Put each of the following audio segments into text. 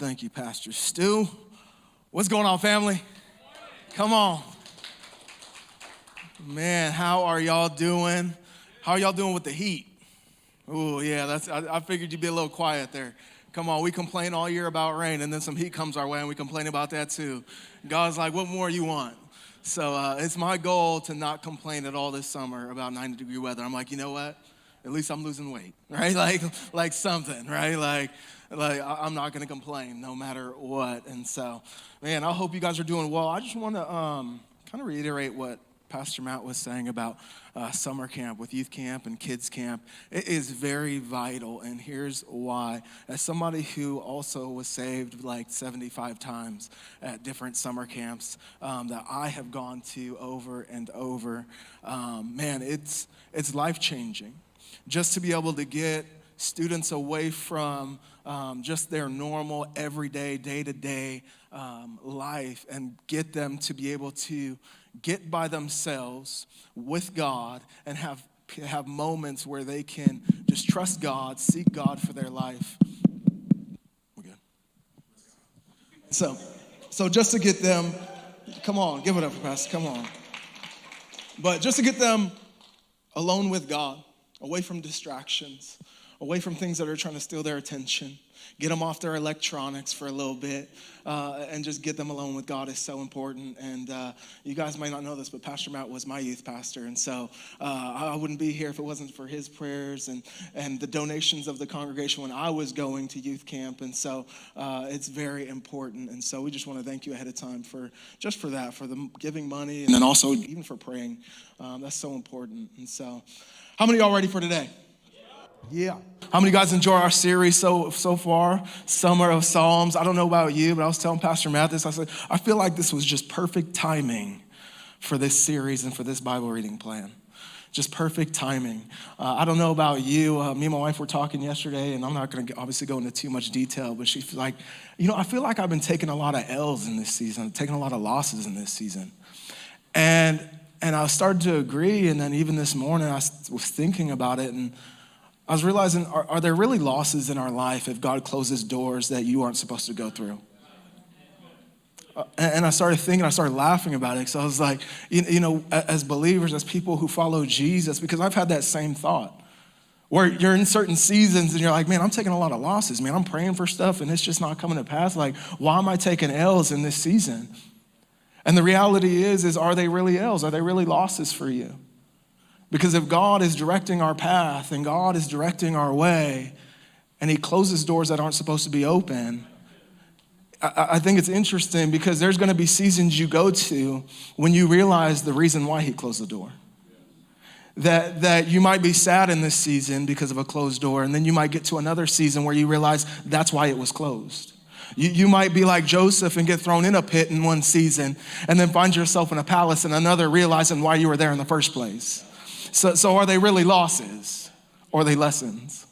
Thank you, Pastor Stu. What's going on, family? Come on. Man, how are y'all doing? How are y'all doing with the heat? Oh, yeah, I figured you'd be a little quiet there. Come on, we complain all year about rain, and then some heat comes our way, and we complain about that too. God's like, what more you want? So it's my goal to not complain at all this summer about 90-degree weather. I'm like, you know what? At least I'm losing weight, right? Like something, right? Like I'm not going to complain no matter what. And so, man, I hope you guys are doing well. I just want to kind of reiterate what Pastor Matt was saying about summer camp with youth camp and kids camp. It is very vital, and here's why. As somebody who also was saved like 75 times at different summer camps that I have gone to over and over, man, it's life-changing. Just to be able to get students away from just their normal, everyday, day-to-day life and get them to be able to get by themselves with God and have moments where they can just trust God, seek God for their life. We're good. So just to get them, come on, give it up for Pastor, come on. But just to get them alone with God, away from distractions, away from things that are trying to steal their attention, get them off their electronics for a little bit, and just get them alone with God is so important. And you guys might not know this, but Pastor Matt was my youth pastor, and so I wouldn't be here if it wasn't for his prayers and the donations of the congregation when I was going to youth camp. And so it's very important. And so we just want to thank you ahead of time for that, for the giving money, and then also even for praying. That's so important. And so, how many of y'all ready for today? Yeah. How many of you guys enjoy our series so far? Summer of Psalms. I don't know about you, but I was telling Pastor Matt this. I said, I feel like this was just perfect timing for this series and for this Bible reading plan. Just perfect timing. I don't know about you. Me and my wife were talking yesterday, and I'm not going to obviously go into too much detail, but she's like, I feel like I've been taking a lot of L's in this season, taking a lot of losses in this season. And I started to agree, and then even this morning I was thinking about it, and I was realizing, are there really losses in our life if God closes doors that you aren't supposed to go through? And I started thinking, I started laughing about it. So I was like, as believers, as people who follow Jesus, because I've had that same thought, where you're in certain seasons and you're like, man, I'm taking a lot of losses, man. I'm praying for stuff and it's just not coming to pass. Like, why am I taking L's in this season? And the reality is are they really L's? Are they really losses for you? Because if God is directing our path and God is directing our way and he closes doors that aren't supposed to be open, I think it's interesting because there's going to be seasons you go to when you realize the reason why he closed the door. That you might be sad in this season because of a closed door, and then you might get to another season where you realize that's why it was closed. You might be like Joseph and get thrown in a pit in one season and then find yourself in a palace in another, realizing why you were there in the first place. So are they really losses or are they lessons?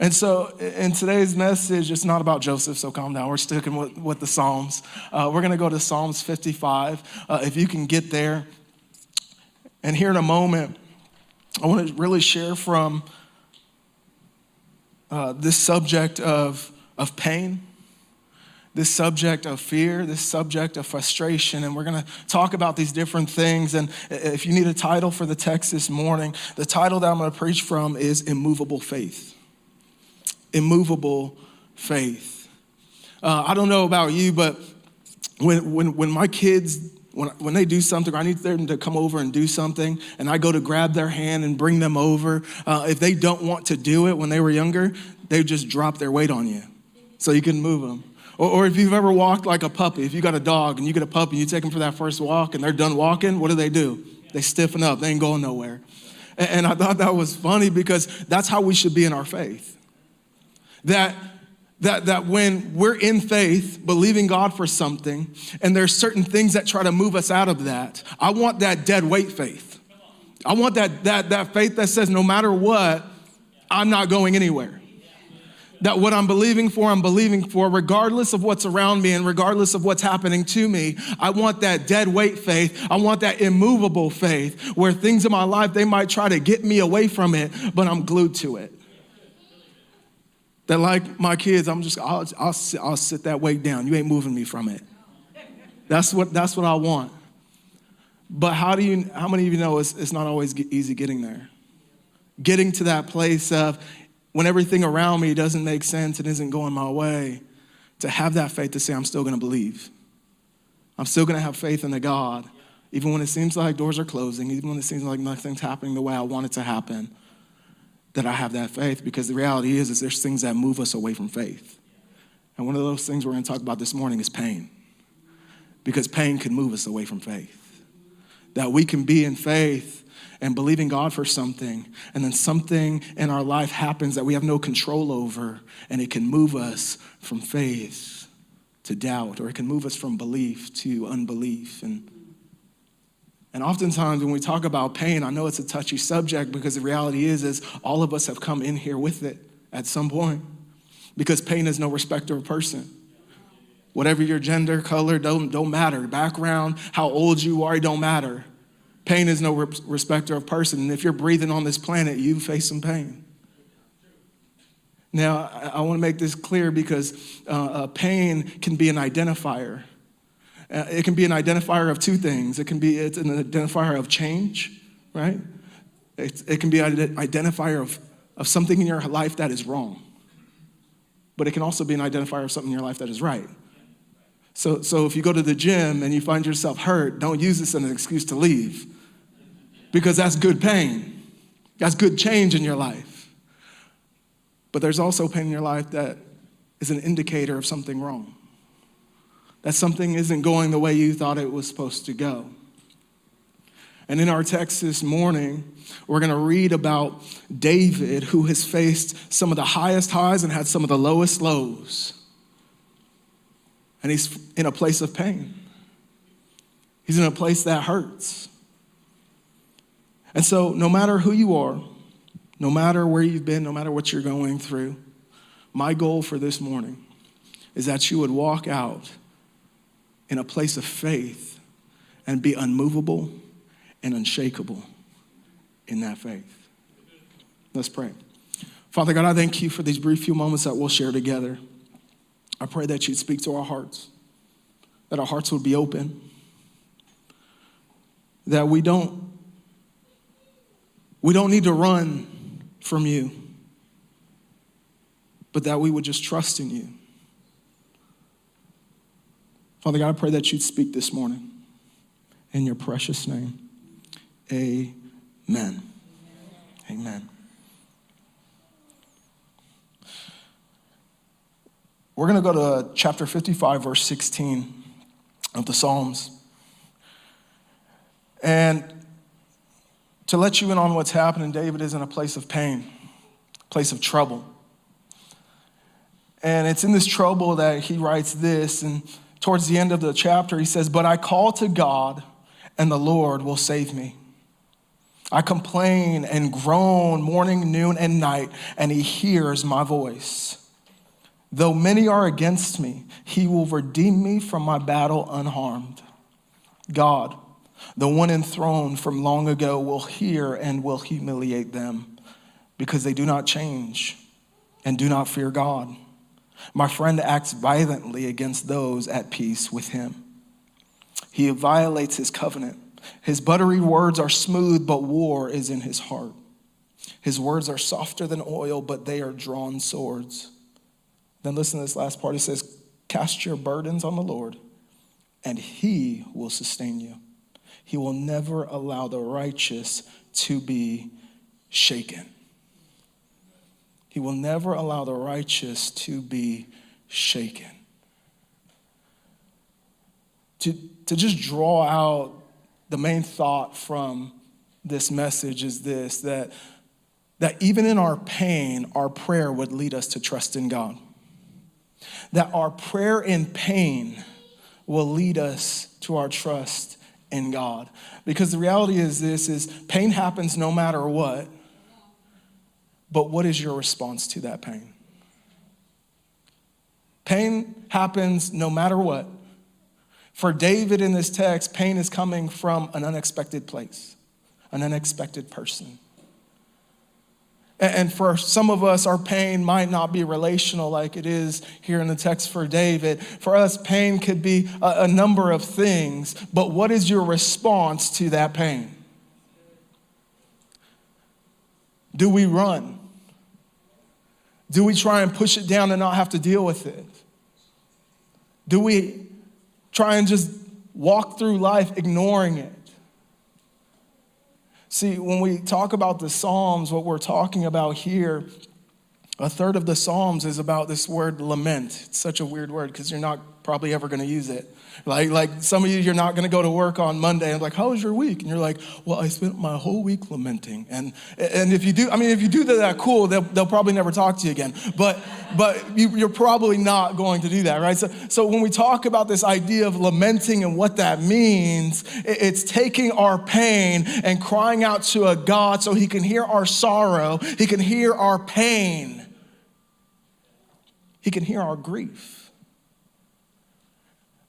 And so in today's message, it's not about Joseph, so calm down. We're sticking with the Psalms. We're going to go to Psalms 55. If you can get there. And here in a moment, I want to really share from this subject of pain, this subject of fear, this subject of frustration, and we're going to talk about these different things. And if you need a title for the text this morning, the title that I'm going to preach from is Immovable Faith. Immovable faith. I don't know about you, but when my kids, when they do something, or I need them to come over and do something, and I go to grab their hand and bring them over, if they don't want to do it when they were younger, they just drop their weight on you so you can move them. Or if you've ever walked like a puppy, if you got a dog and you get a puppy, you take them for that first walk and they're done walking, what do? They stiffen up. They ain't going nowhere. And I thought that was funny because that's how we should be in our faith. That when we're in faith, believing God for something, and there's certain things that try to move us out of that, I want that dead weight faith. I want that faith that says no matter what, I'm not going anywhere. That what I'm believing for, regardless of what's around me and regardless of what's happening to me. I want that dead weight faith. I want that immovable faith where things in my life, they might try to get me away from it, but I'm glued to it. That like my kids, I'll sit that weight down. You ain't moving me from it. That's what I want. But how many of you know it's not always easy getting there? Getting to that place of when everything around me doesn't make sense and isn't going my way, to have that faith to say, I'm still gonna believe. I'm still gonna have faith in the God, even when it seems like doors are closing, even when it seems like nothing's happening the way I want it to happen, that I have that faith, because the reality is there's things that move us away from faith. And one of those things we're gonna talk about this morning is pain, because pain can move us away from faith. That we can be in faith and believing God for something, and then something in our life happens that we have no control over, and it can move us from faith to doubt, or it can move us from belief to unbelief. And oftentimes when we talk about pain, I know it's a touchy subject, because the reality is all of us have come in here with it at some point, because pain is no respecter of person. Whatever your gender, color, don't matter. Background, how old you are, it don't matter. Pain is no respecter of person. And if you're breathing on this planet, you face some pain. Now, I want to make this clear, because pain can be an identifier. It can be an identifier of two things. It's an identifier of change, right? It can be an identifier of something in your life that is wrong. But it can also be an identifier of something in your life that is right. So if you go to the gym and you find yourself hurt, don't use this as an excuse to leave, because that's good pain. That's good change in your life. But there's also pain in your life that is an indicator of something wrong, that something isn't going the way you thought it was supposed to go. And in our text this morning, we're going to read about David, who has faced some of the highest highs and had some of the lowest lows. And he's in a place of pain. He's in a place that hurts. And so no matter who you are, no matter where you've been, no matter what you're going through, my goal for this morning is that you would walk out in a place of faith and be unmovable and unshakable in that faith. Let's pray. Father God, I thank you for these brief few moments that we'll share together. I pray that you'd speak to our hearts, that our hearts would be open, that we don't need to run from you, but that we would just trust in you. Father God, I pray that you'd speak this morning. In your precious name, amen. Amen. We're going to go to chapter 55, verse 16 of the Psalms. And to let you in on what's happening, David is in a place of pain, a place of trouble. And it's in this trouble that he writes this. And towards the end of the chapter, he says, "But I call to God, and the Lord will save me. I complain and groan morning, noon, and night, and he hears my voice. Though many are against me, he will redeem me from my battle unharmed. God, the one enthroned from long ago, will hear and will humiliate them, because they do not change and do not fear God. My friend acts violently against those at peace with him. He violates his covenant. His buttery words are smooth, but war is in his heart. His words are softer than oil, but they are drawn swords." Then listen to this last part. It says, "Cast your burdens on the Lord, and he will sustain you. He will never allow the righteous to be shaken." He will never allow the righteous to be shaken. To just draw out the main thought from this message is this, that even in our pain, our prayer would lead us to trust in God. That our prayer in pain will lead us to our trust in God. Because the reality is this, is pain happens no matter what, but what is your response to that pain? Pain happens no matter what. For David in this text, pain is coming from an unexpected place, an unexpected person. And for some of us, our pain might not be relational like it is here in the text for David. For us, pain could be a number of things, but what is your response to that pain? Do we run? Do we try and push it down and not have to deal with it? Do we try and just walk through life ignoring it? See, when we talk about the Psalms, what we're talking about here, a third of the Psalms is about this word lament. It's such a weird word because you're not probably ever going to use it. Like some of you, you're not going to go to work on Monday and like, how was your week? And you're like, well, I spent my whole week lamenting. And if you do, if you do that, cool, they'll probably never talk to you again. But you're probably not going to do that, right? So when we talk about this idea of lamenting and what that means, it's taking our pain and crying out to a God so he can hear our sorrow, he can hear our pain, he can hear our grief.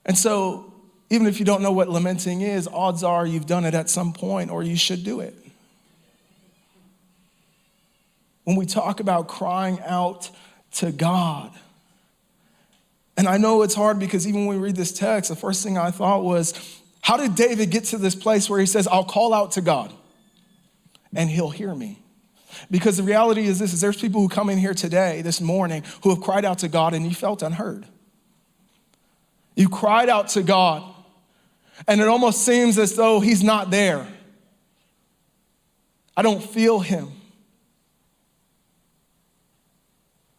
And so, even if you don't know what lamenting is, odds are you've done it at some point or you should do it. When we talk about crying out to God, and I know it's hard because even when we read this text, the first thing I thought was, how did David get to this place where he says, I'll call out to God and he'll hear me? Because the reality is this, is there's people who come in here today, this morning, who have cried out to God and you felt unheard. You cried out to God, and it almost seems as though he's not there. I don't feel him.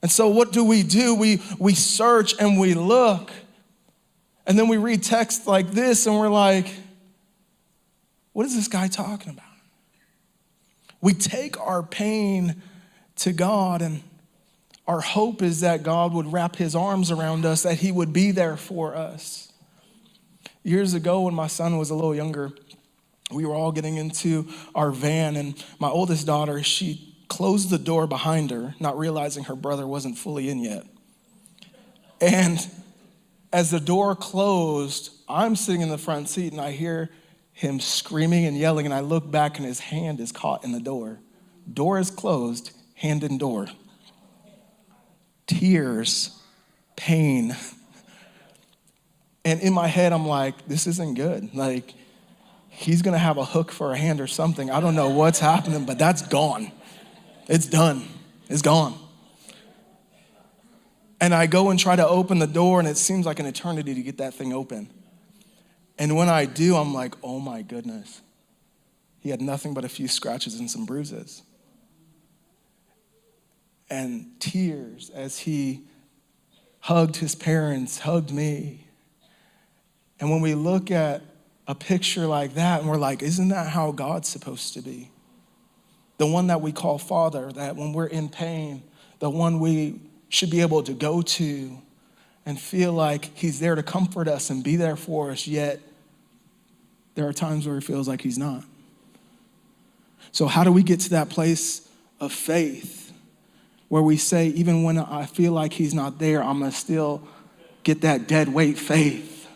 And so what do? We search and we look, and then we read text like this, and we're like, what is this guy talking about? We take our pain to God, and our hope is that God would wrap his arms around us, that he would be there for us. Years ago, when my son was a little younger, we were all getting into our van, and my oldest daughter, she closed the door behind her, not realizing her brother wasn't fully in yet. And as the door closed, I'm sitting in the front seat, and I hear him screaming and yelling, and I look back, and his hand is caught in the door. Door is closed, hand in door. Tears, pain. And in my head, I'm like, this isn't good. Like, he's going to have a hook for a hand or something. I don't know what's happening, but that's gone. It's done. It's gone. And I go and try to open the door, and it seems like an eternity to get that thing open. And when I do, I'm like, oh my goodness. He had nothing but a few scratches and some bruises. And tears as he hugged his parents, hugged me. And when we look at a picture like that and we're like, isn't that how God's supposed to be? The one that we call Father, that when we're in pain, the one we should be able to go to and feel like he's there to comfort us and be there for us, yet there are times where it feels like he's not. So how do we get to that place of faith where we say, even when I feel like he's not there, I'm going to still get that dead weight faith,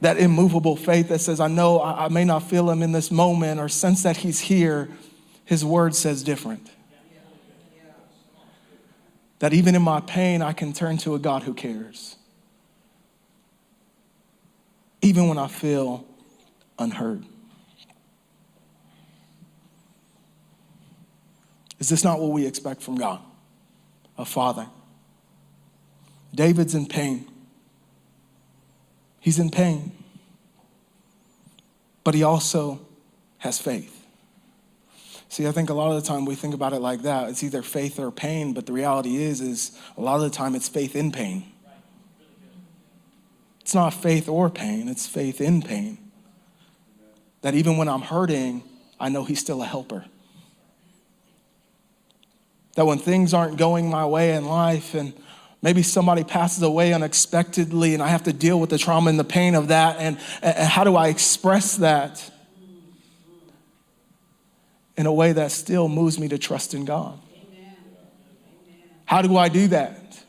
that immovable faith that says, I know I may not feel him in this moment or sense that he's here. His word says different. That even in my pain, I can turn to a God who cares. Even when I feel unheard. Is this not what we expect from God? A father. David's in pain. He's in pain. But he also has faith. See, I think a lot of the time we think about it like that. It's either faith or pain, but the reality is a lot of the time it's faith in pain. It's not faith or pain, it's faith in pain. That even when I'm hurting, I know he's still a helper. That when things aren't going my way in life and maybe somebody passes away unexpectedly and I have to deal with the trauma and the pain of that, and how do I express that in a way that still moves me to trust in God? Amen. How do I do that?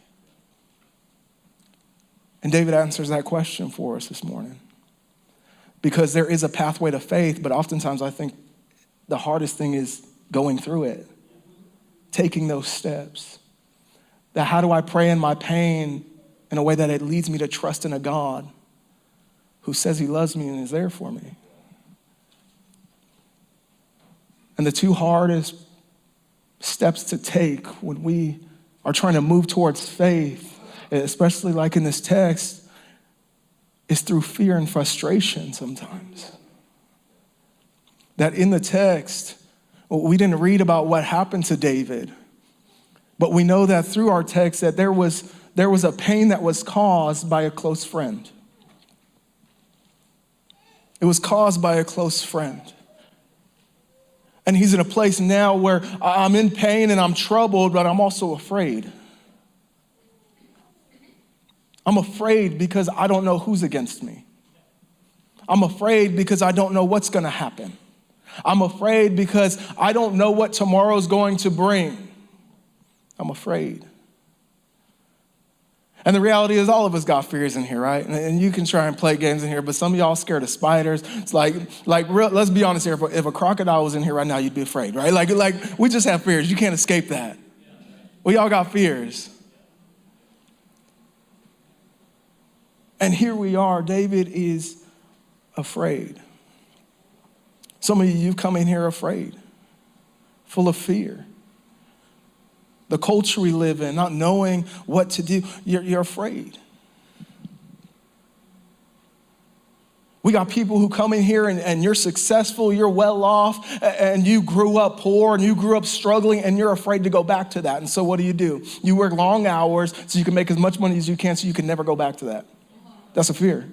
And David answers that question for us this morning. Because there is a pathway to faith, but oftentimes I think the hardest thing is going through it. taking those steps. That how do I pray in my pain in a way that it leads me to trust in a God who says he loves me and is there for me. And the two hardest steps to take when we are trying to move towards faith, especially like in this text, is through fear and frustration sometimes. That in the text, we didn't read about what happened to David, but we know that through our text that there was a pain that was caused by a close friend. It was caused by a close friend. And he's in a place now where I'm in pain and I'm troubled, but I'm also afraid. I'm afraid because I don't know who's against me. I'm afraid because I don't know what's going to happen. I'm afraid because I don't know what tomorrow's going to bring. I'm afraid. And the reality is all of us got fears in here, right? And you can try and play games in here, but some of y'all scared of spiders. It's like real, let's be honest here. If a crocodile was in here right now, you'd be afraid, right? Like we just have fears. You can't escape that. We all got fears. And here we are. David is afraid. Some of you've come in here afraid, full of fear. The culture we live in, not knowing what to do, you're afraid. We got people who come in here and you're successful, you're well off, and you grew up poor and you grew up struggling and you're afraid to go back to that. And so what do? You work long hours so you can make as much money as you can so you can never go back to that. That's a fear.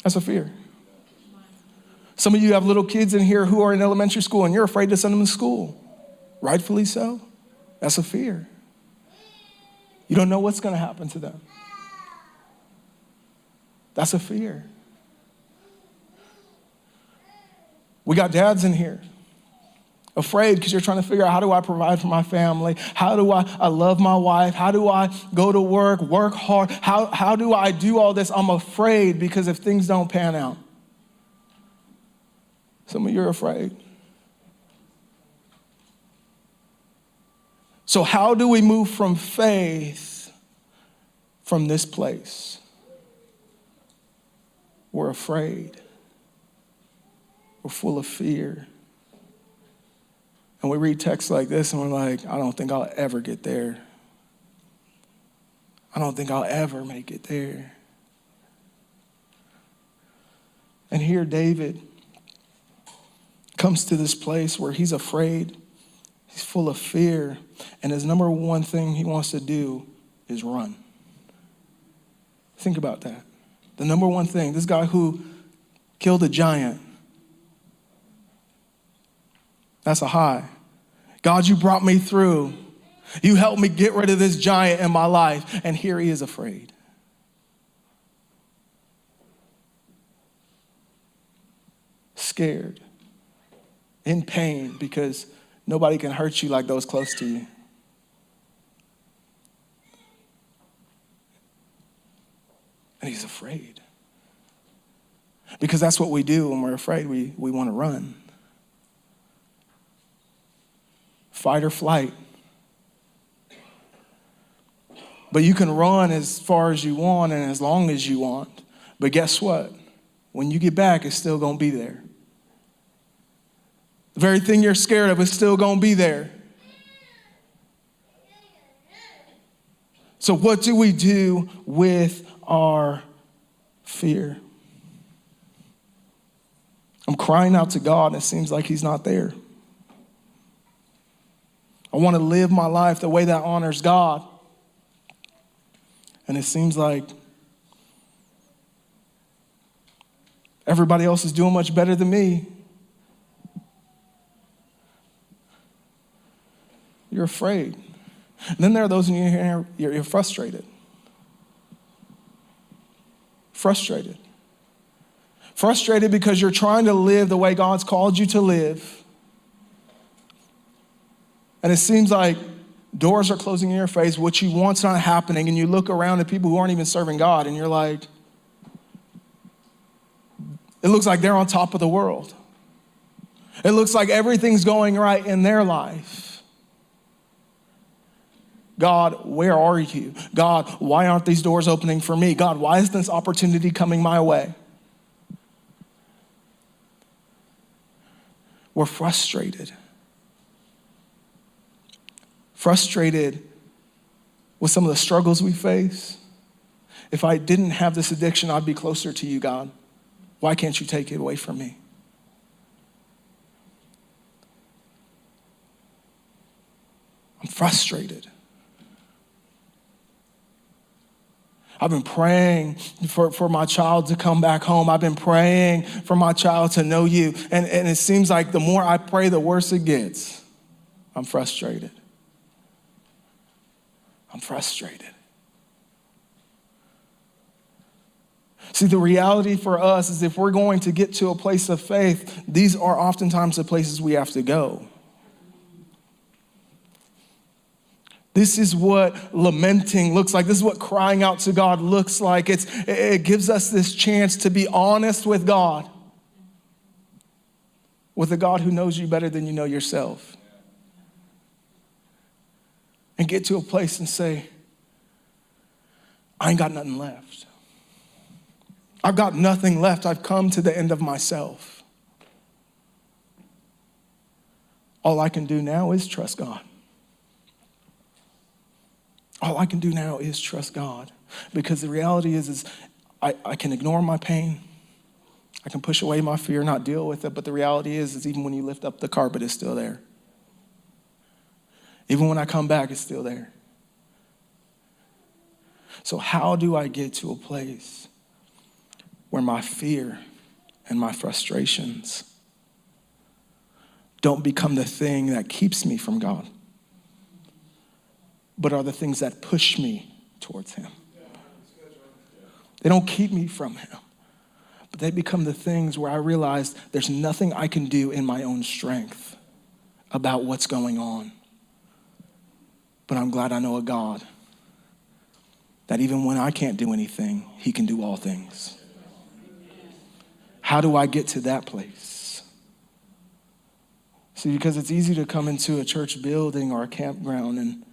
That's a fear. Some of you have little kids in here who are in elementary school and you're afraid to send them to school. Rightfully so. That's a fear. You don't know what's going to happen to them. That's a fear. We got dads in here afraid because you're trying to figure out, how do I provide for my family? How do I love my wife? How do I go to work hard? How do I do all this? I'm afraid because if things don't pan out. Some of you are afraid. So how do we move from faith from this place? We're afraid. We're full of fear. And we read texts like this and we're like, I don't think I'll ever get there. I don't think I'll ever make it there. And here David comes to this place where he's afraid. He's full of fear. And his number one thing he wants to do is run. Think about that. The number one thing, this guy who killed a giant, that's a high. God, you brought me through. You helped me get rid of this giant in my life. And here he is afraid. Scared. In pain because nobody can hurt you like those close to you. And he's afraid. Because that's what we do when we're afraid. We want to run. Fight or flight. But you can run as far as you want and as long as you want. But guess what? When you get back, it's still going to be there. The very thing you're scared of is still going to be there. So what do we do with our fear? I'm crying out to God and it seems like he's not there. I want to live my life the way that honors God. And it seems like everybody else is doing much better than me. You're afraid. And then there are those in you here, you're frustrated. Frustrated. Frustrated because you're trying to live the way God's called you to live. And it seems like doors are closing in your face. What you want's not happening. And you look around at people who aren't even serving God and you're like, it looks like they're on top of the world. It looks like everything's going right in their life. God, where are you? God, why aren't these doors opening for me? God, why is this opportunity coming my way? We're frustrated. Frustrated with some of the struggles we face. If I didn't have this addiction, I'd be closer to you, God. Why can't you take it away from me? I'm frustrated. I've been praying for my child to come back home. I've been praying for my child to know you. And it seems like the more I pray, the worse it gets. I'm frustrated. I'm frustrated. See, the reality for us is if we're going to get to a place of faith, these are oftentimes the places we have to go. This is what lamenting looks like. This is what crying out to God looks like. It gives us this chance to be honest with God, with a God who knows you better than you know yourself. And get to a place and say, I ain't got nothing left. I've got nothing left. I've come to the end of myself. All I can do now is trust God. All I can do now is trust God. Because the reality is I can ignore my pain. I can push away my fear, not deal with it. But the reality is even when you lift up the carpet, it's still there. Even when I come back, it's still there. So how do I get to a place where my fear and my frustrations don't become the thing that keeps me from God, but are the things that push me towards him? They don't keep me from him, but they become the things where I realize there's nothing I can do in my own strength about what's going on. But I'm glad I know a God that even when I can't do anything, he can do all things. How do I get to that place? See, because it's easy to come into a church building or a campground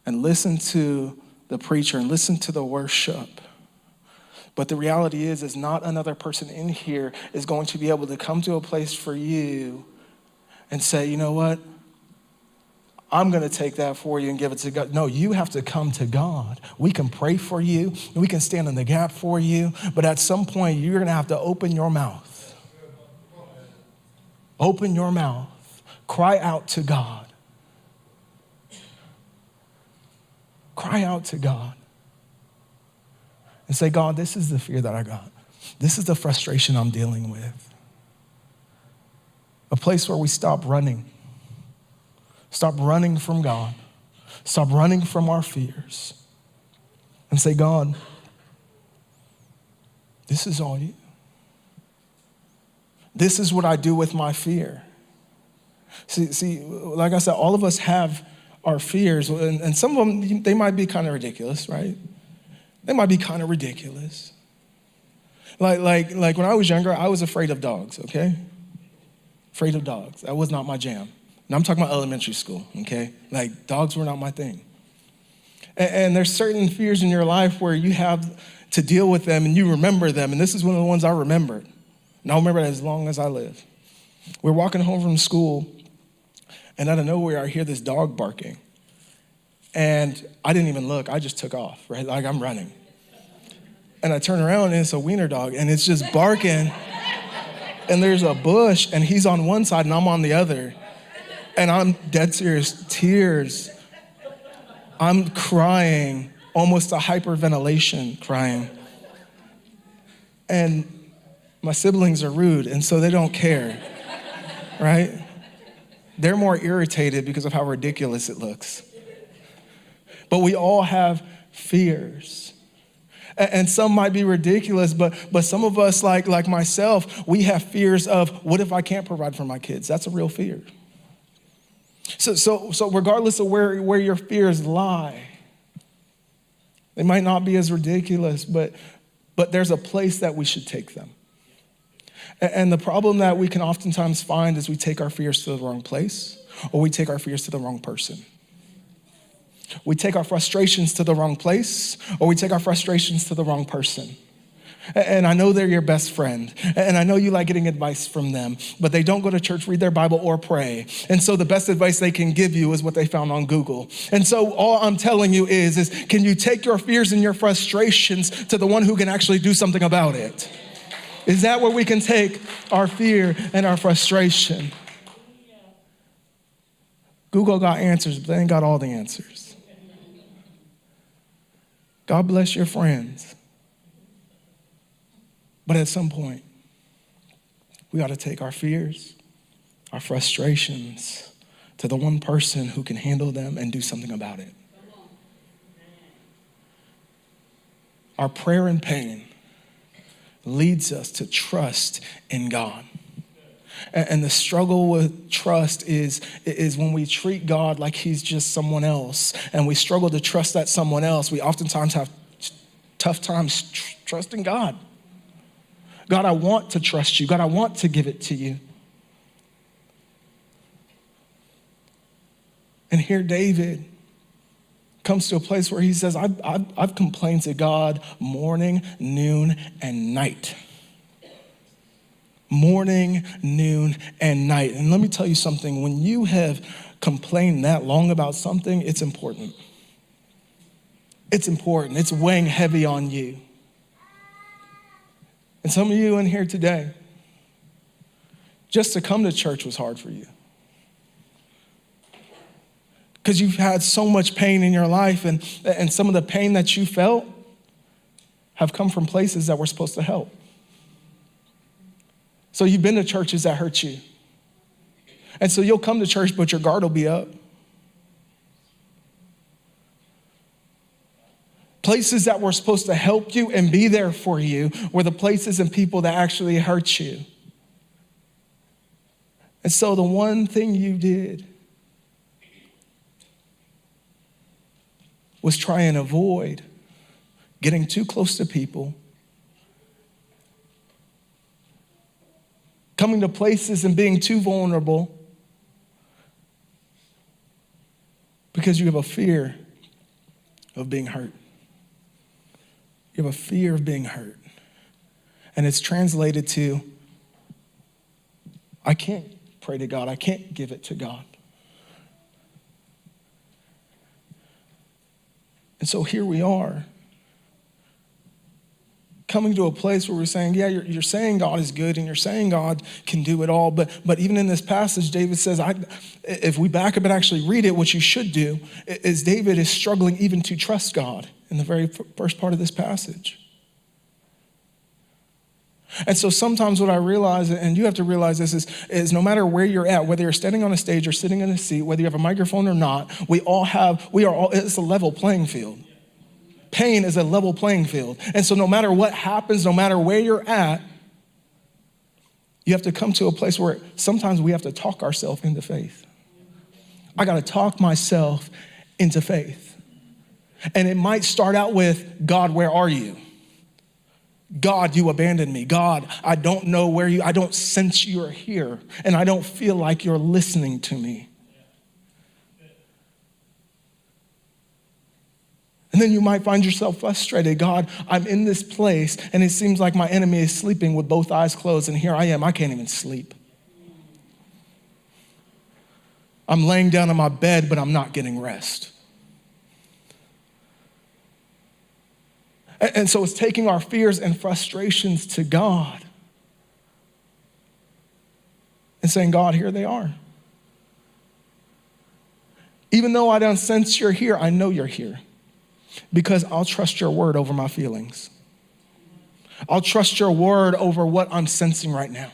and listen to the preacher and listen to the worship. But the reality is not another person in here is going to be able to come to a place for you and say, you know what? I'm going to take that for you and give it to God. No, you have to come to God. We can pray for you. We can stand in the gap for you. But at some point, you're going to have to open your mouth. Open your mouth. Cry out to God. Cry out to God. And say, God, this is the fear that I got. This is the frustration I'm dealing with. A place where we stop running. Stop running from God. Stop running from our fears. And say, God, this is all you. This is what I do with my fear. See, like I said, all of us have our fears, and some of them, they might be kind of ridiculous, right? They might be kind of ridiculous. Like when I was younger, I was afraid of dogs, okay? Afraid of dogs. That was not my jam. And I'm talking about elementary school, okay? Like, dogs were not my thing. And there's certain fears in your life where you have to deal with them and you remember them. And this is one of the ones I remembered. And I'll remember it as long as I live. We're walking home from school, and out of nowhere, I hear this dog barking. And I didn't even look. I just took off, right? Like, I'm running. And I turn around, and it's a wiener dog, and it's just barking. And there's a bush, and he's on one side, and I'm on the other. And I'm dead serious, tears. I'm crying, almost a hyperventilation crying. And my siblings are rude, and so they don't care, right? They're more irritated because of how ridiculous it looks. But we all have fears. And some might be ridiculous, but some of us, like myself, we have fears of, what if I can't provide for my kids? That's a real fear. So regardless of where your fears lie, they might not be as ridiculous, but there's a place that we should take them. And the problem that we can oftentimes find is we take our fears to the wrong place, or we take our fears to the wrong person. We take our frustrations to the wrong place, or we take our frustrations to the wrong person. And I know they're your best friend, and I know you like getting advice from them, but they don't go to church, read their Bible, or pray. And so the best advice they can give you is what they found on Google. And so all I'm telling you is can you take your fears and your frustrations to the one who can actually do something about it? Is that where we can take our fear and our frustration? Google got answers, but they ain't got all the answers. God bless your friends. But at some point, we got to take our fears, our frustrations to the one person who can handle them and do something about it. Our prayer and pain leads us to trust in God. And the struggle with trust is when we treat God like he's just someone else, and we struggle to trust that someone else. We oftentimes have tough times trusting God. God, I want to trust you. God, I want to give it to you. And here David comes to a place where he says, I've complained to God morning, noon, and night. Morning, noon, and night. And let me tell you something. When you have complained that long about something, it's important. It's important. It's weighing heavy on you. And some of you in here today, just to come to church was hard for you. Because you've had so much pain in your life, and some of the pain that you felt have come from places that were supposed to help. So you've been to churches that hurt you. And so you'll come to church, but your guard will be up. Places that were supposed to help you and be there for you were the places and people that actually hurt you. And so the one thing you did was try and avoid getting too close to people, coming to places and being too vulnerable, because you have a fear of being hurt. You have a fear of being hurt. And it's translated to, I can't pray to God. I can't give it to God. And so here we are, coming to a place where we're saying, yeah, you're saying God is good and you're saying God can do it all. But even in this passage, David says, if we back up and actually read it, what you should do is David is struggling even to trust God in the very first part of this passage. And so sometimes what I realize, and you have to realize this, is no matter where you're at, whether you're standing on a stage or sitting in a seat, whether you have a microphone or not, it's a level playing field. Pain is a level playing field. And so no matter what happens, no matter where you're at, you have to come to a place where sometimes we have to talk ourselves into faith. I got to talk myself into faith. And it might start out with, God, where are you? God, you abandoned me. God, I don't know where I don't sense you're here, and I don't feel like you're listening to me. And then you might find yourself frustrated. God, I'm in this place, and it seems like my enemy is sleeping with both eyes closed, and here I am. I can't even sleep. I'm laying down in my bed, but I'm not getting rest. And so it's taking our fears and frustrations to God and saying, God, here they are. Even though I don't sense you're here, I know you're here because I'll trust your word over my feelings. I'll trust your word over what I'm sensing right now.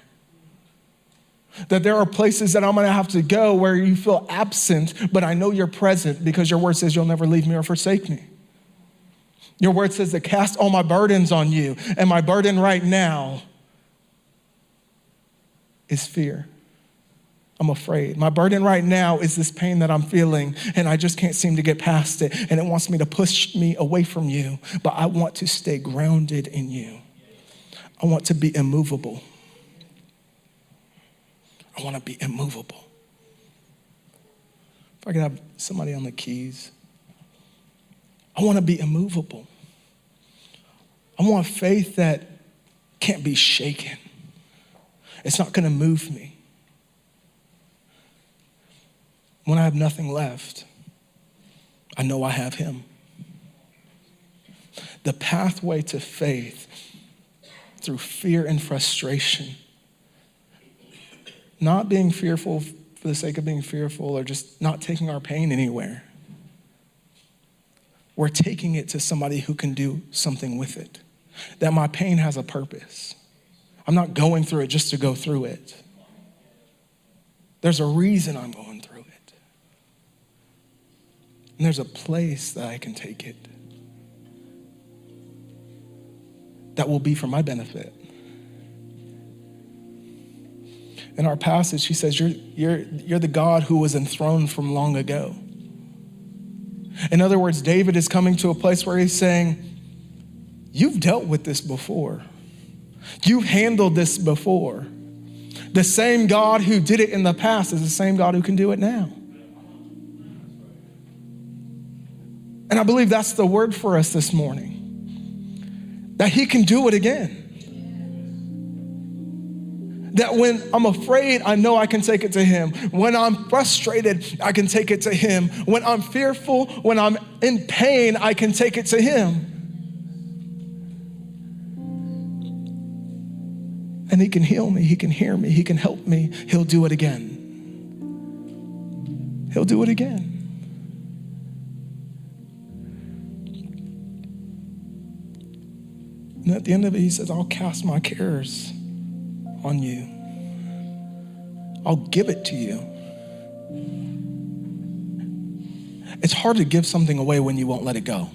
That there are places that I'm going to have to go where you feel absent, but I know you're present because your word says you'll never leave me or forsake me. Your word says to cast all my burdens on you. And my burden right now is fear. I'm afraid. My burden right now is this pain that I'm feeling, and I just can't seem to get past it. And it wants me to push me away from you. But I want to stay grounded in you. I want to be immovable. I want to be immovable. If I could have somebody on the keys. I want to be immovable. I want faith that can't be shaken. It's not going to move me. When I have nothing left, I know I have him. The pathway to faith through fear and frustration, not being fearful for the sake of being fearful or just not taking our pain anywhere. We're taking it to somebody who can do something with it. That my pain has a purpose. I'm not going through it just to go through it. There's a reason I'm going through it. And there's a place that I can take it that will be for my benefit. In our passage, he says, you're the God who was enthroned from long ago. In other words, David is coming to a place where he's saying, you've dealt with this before. You've handled this before. The same God who did it in the past is the same God who can do it now. And I believe that's the word for us this morning. That he can do it again. That when I'm afraid, I know I can take it to him. When I'm frustrated, I can take it to him. When I'm fearful, when I'm in pain, I can take it to him. And he can heal me, he can hear me, he can help me. He'll do it again. He'll do it again. And at the end of it, he says, I'll cast my cares on you. I'll give it to you. It's hard to give something away when you won't let it go.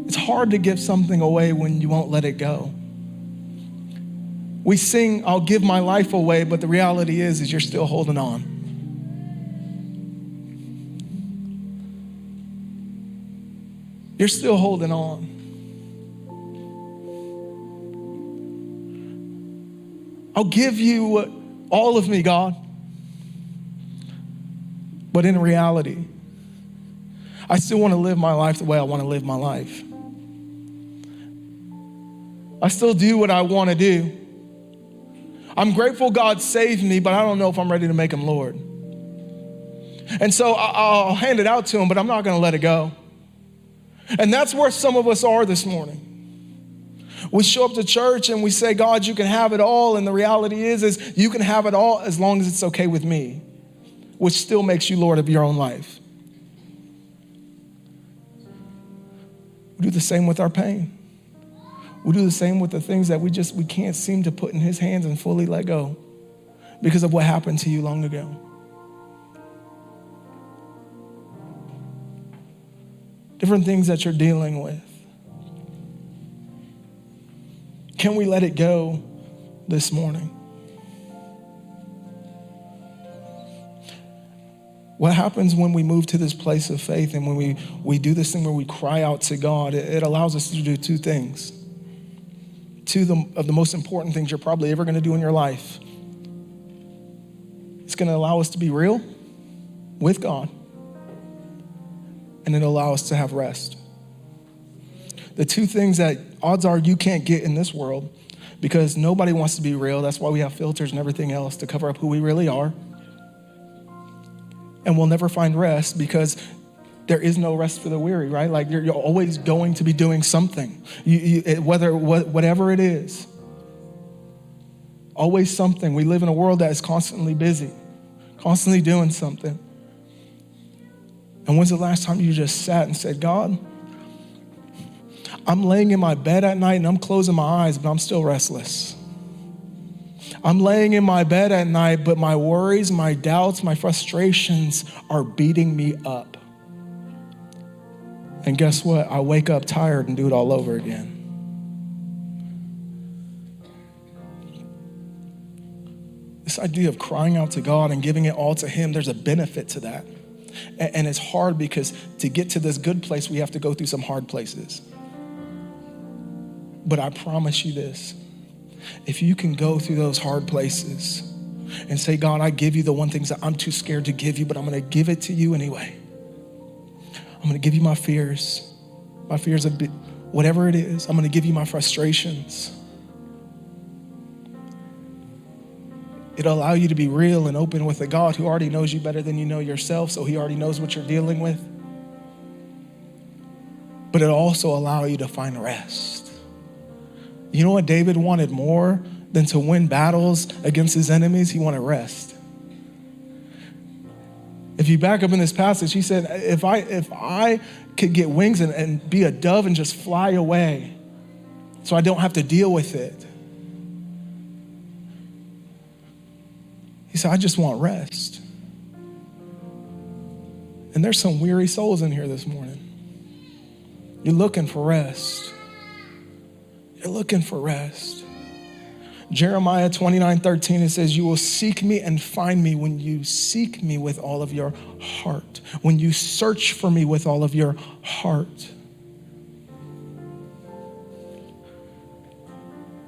It's hard to give something away when you won't let it go. We sing, I'll give my life away, but the reality is you're still holding on. You're still holding on. I'll give you all of me, God. But in reality, I still want to live my life the way I want to live my life. I still do what I want to do. I'm grateful God saved me, but I don't know if I'm ready to make him Lord. And so I'll hand it out to him, but I'm not going to let it go. And that's where some of us are this morning. We show up to church and we say, God, you can have it all. And the reality is you can have it all as long as it's okay with me, which still makes you Lord of your own life. We do the same with our pain. We do the same with the things that we can't seem to put in his hands and fully let go because of what happened to you long ago. Different things that you're dealing with. Can we let it go this morning? What happens when we move to this place of faith and when we do this thing where we cry out to God, it allows us to do two things. Two of the most important things you're probably ever going to do in your life. It's going to allow us to be real with God, and it'll allow us to have rest. The two things that odds are you can't get in this world because nobody wants to be real. That's why we have filters and everything else to cover up who we really are. And we'll never find rest because there is no rest for the weary, right? Like you're always going to be doing something, whatever it is. Always something. We live in a world that is constantly busy, constantly doing something. And when's the last time you just sat and said, God, I'm laying in my bed at night and I'm closing my eyes, but I'm still restless. I'm laying in my bed at night, but my worries, my doubts, my frustrations are beating me up. And guess what? I wake up tired and do it all over again. This idea of crying out to God and giving it all to him, there's a benefit to that. And it's hard because to get to this good place, we have to go through some hard places. But I promise you this, if you can go through those hard places and say, God, I give you the one things that I'm too scared to give you, but I'm going to give it to you anyway. I'm going to give you my fears of whatever it is. I'm going to give you my frustrations. It'll allow you to be real and open with a God who already knows you better than you know yourself, so he already knows what you're dealing with. But it'll also allow you to find rest. You know what David wanted more than to win battles against his enemies? He wanted rest. If you back up in this passage, he said, if I could get wings and be a dove and just fly away so I don't have to deal with it. He said, I just want rest. And there's some weary souls in here this morning. You're looking for rest. You're looking for rest. Jeremiah 29:13, it says, you will seek me and find me when you seek me with all of your heart, when you search for me with all of your heart.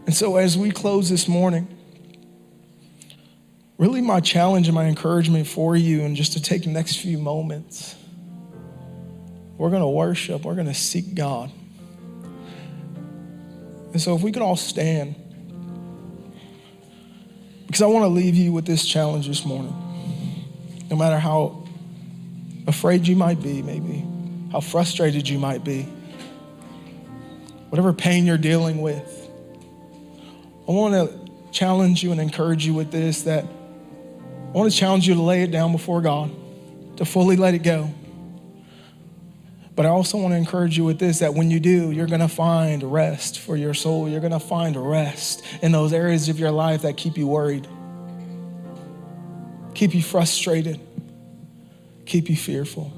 And so as we close this morning, really my challenge and my encouragement for you, and just to take the next few moments, we're going to worship, we're going to seek God. And so if we could all stand, because I want to leave you with this challenge this morning. No matter how afraid you might be, maybe, how frustrated you might be, whatever pain you're dealing with, I want to challenge you and encourage you with this, that I want to challenge you to lay it down before God, to fully let it go. But I also want to encourage you with this, that when you do, you're going to find rest for your soul. You're going to find rest in those areas of your life that keep you worried, keep you frustrated, keep you fearful.